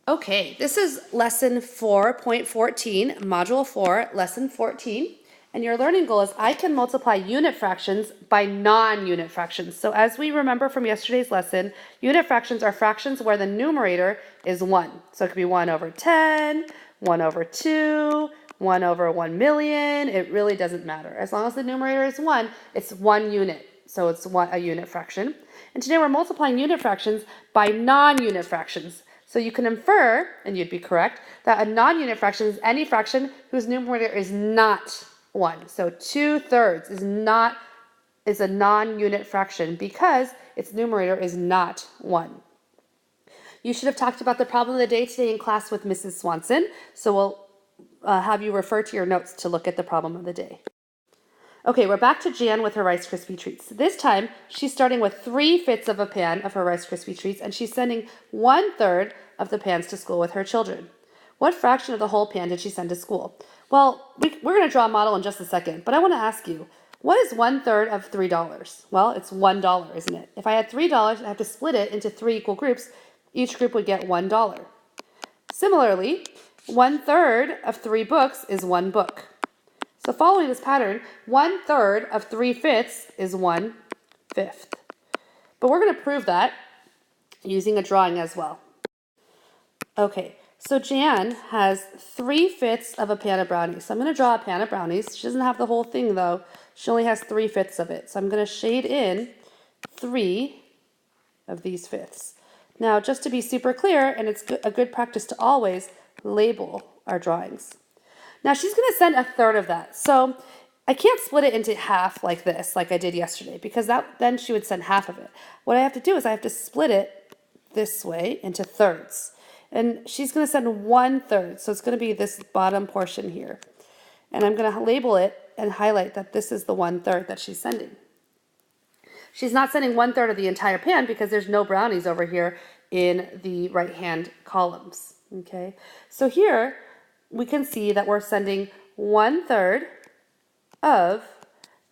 Okay, this is lesson 4.14, module 4, lesson 14. And your learning goal is I can multiply unit fractions by non-unit fractions. So as we remember from yesterday's lesson, unit fractions are fractions where the numerator is 1. So it could be 1 over 10, 1 over 2, 1 over 1 million. It really doesn't matter. As long as the numerator is 1, it's 1 unit. So it's a unit fraction. And today we're multiplying unit fractions by non-unit fractions. So you can infer, and you'd be correct, that a non-unit fraction is any fraction whose numerator is not 1. So 2/3 is a non-unit fraction because its numerator is not 1. You should have talked about the problem of the day today in class with Mrs. Swanson. So we'll have you refer to your notes to look at the problem of the day. Okay, we're back to Jan with her Rice Krispie treats. This time, she's starting with 3/5 of a pan of her Rice Krispie treats, and she's sending 1/3 of the pans to school with her children. What fraction of the whole pan did she send to school? Well, we're going to draw a model in just a second, but I want to ask you, what is 1/3 of $3? Well, it's $1, isn't it? If I had $3, I have to split it into 3 equal groups. Each group would get $1. Similarly, 1/3 of 3 books is 1 book. So following this pattern, 1/3 of 3/5 is 1/5. But we're going to prove that using a drawing as well. Okay, so Jan has 3/5 of a pan of brownies. So I'm going to draw a pan of brownies. She doesn't have the whole thing though. She only has 3/5 of it. So I'm going to shade in 3 of these fifths. Now, just to be super clear, and it's a good practice to always label our drawings. Now she's going to send 1/3 of that. So I can't split it into half like this, like I did yesterday, because then she would send half of it. What I have to do is I have to split it this way into thirds. And she's going to send 1/3. So it's going to be this bottom portion here. And I'm going to label it and highlight that this is the 1/3 that she's sending. She's not sending 1/3 of the entire pan because there's no brownies over here in the right-hand columns. Okay, so here we can see that we're sending 1/3 of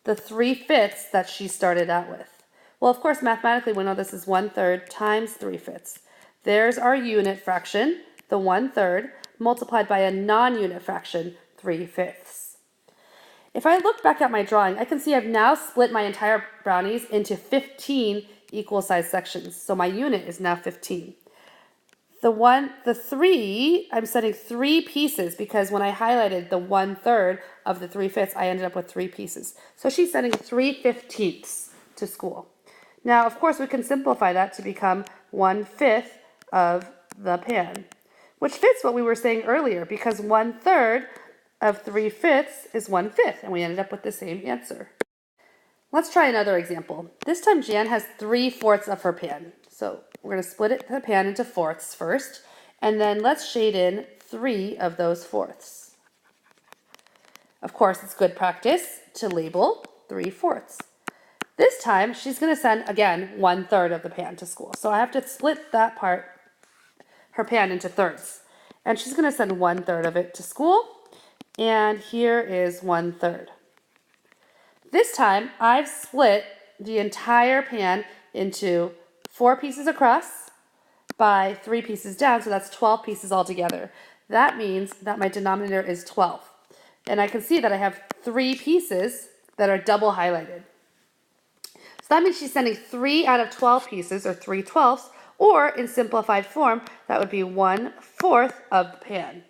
the 3/5 that she started out with. Well, of course, mathematically, we know this is 1/3 times 3/5. There's our unit fraction, the 1/3, multiplied by a non-unit fraction, 3/5. If I look back at my drawing, I can see I've now split my entire brownies into 15 equal-sized sections. So my unit is now 15. The 3, I'm sending 3 pieces because when I highlighted the 1/3 of the 3/5, I ended up with 3 pieces. So she's sending 3/15 to school. Now, of course, we can simplify that to become 1/5 of the pan, which fits what we were saying earlier because 1/3 of 3/5 is 1/5, and we ended up with the same answer. Let's try another example. This time Jan has 3/4 of her pan. So we're going to split the pan into fourths first, and then let's shade in 3 of those fourths. Of course, it's good practice to label 3/4. This time, she's going to send, again, 1/3 of the pan to school. So I have to split that part, her pan, into thirds. And she's going to send 1/3 of it to school, and here is 1/3. This time, I've split the entire pan into 4 pieces across by 3 pieces down, so that's 12 pieces altogether. That means that my denominator is 12. And I can see that I have 3 pieces that are double highlighted. So that means she's sending 3 out of 12 pieces, or 3/12, or in simplified form, that would be 1/4 of the pan.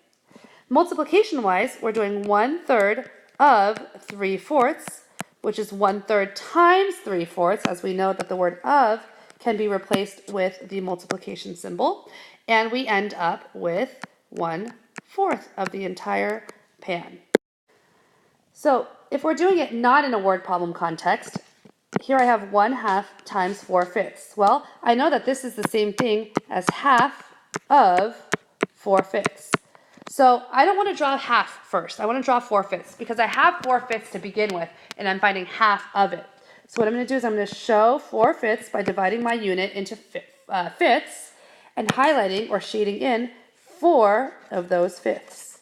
Multiplication-wise, we're doing 1/3 of 3/4, which is 1/3 times 3/4, as we know that the word of can be replaced with the multiplication symbol, and we end up with 1/4 of the entire pan. So if we're doing it not in a word problem context, here I have 1/2 times 4/5. Well, I know that this is the same thing as half of 4/5. So I don't want to draw half first. I want to draw 4/5 because I have 4/5 to begin with, and I'm finding half of it. So what I'm going to do is I'm going to show 4/5 by dividing my unit into fifths and highlighting or shading in 4 of those fifths.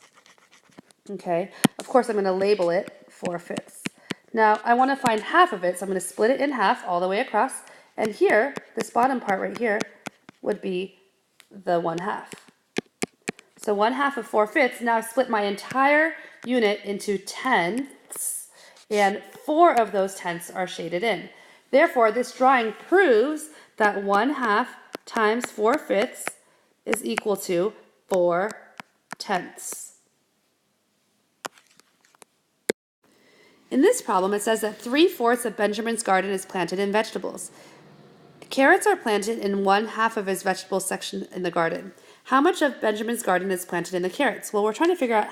Okay, of course I'm going to label it 4/5. Now I want to find half of it, so I'm going to split it in half all the way across. And here, this bottom part right here would be the 1/2. So 1/2 of 4/5. Now I've split my entire unit into tenths, and 4 of those tenths are shaded in. Therefore, this drawing proves that 1/2 times 4/5 is equal to 4/10. In this problem, it says that 3/4 of Benjamin's garden is planted in vegetables. Carrots are planted in 1/2 of his vegetable section in the garden. How much of Benjamin's garden is planted in the carrots? Well, we're trying to figure out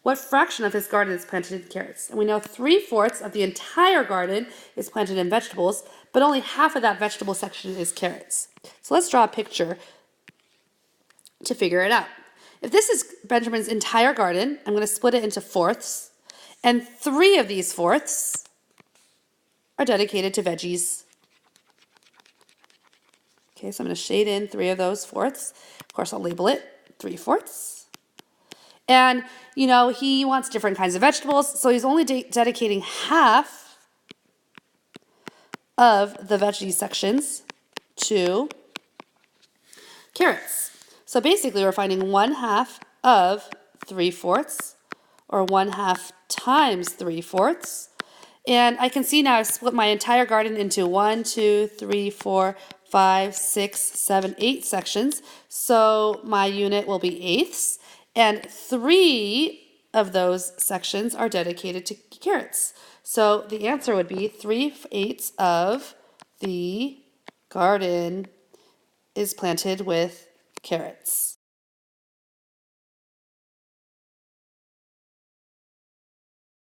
what fraction of his garden is planted in carrots. And we know 3/4 of the entire garden is planted in vegetables, but only half of that vegetable section is carrots. So let's draw a picture to figure it out. If this is Benjamin's entire garden, I'm going to split it into fourths, and 3 of these fourths are dedicated to veggies. Okay, so I'm going to shade in 3 of those fourths. Of course, I'll label it 3/4. And, he wants different kinds of vegetables, so he's only dedicating half of the veggie sections to carrots. So basically, we're finding 1/2 of 3/4, or 1/2 times 3/4. And I can see now I've split my entire garden into 1, 2, 3, 4, 5, 6, 7, 8 sections. So my unit will be eighths. And 3 of those sections are dedicated to carrots. So the answer would be 3/8 of the garden is planted with carrots.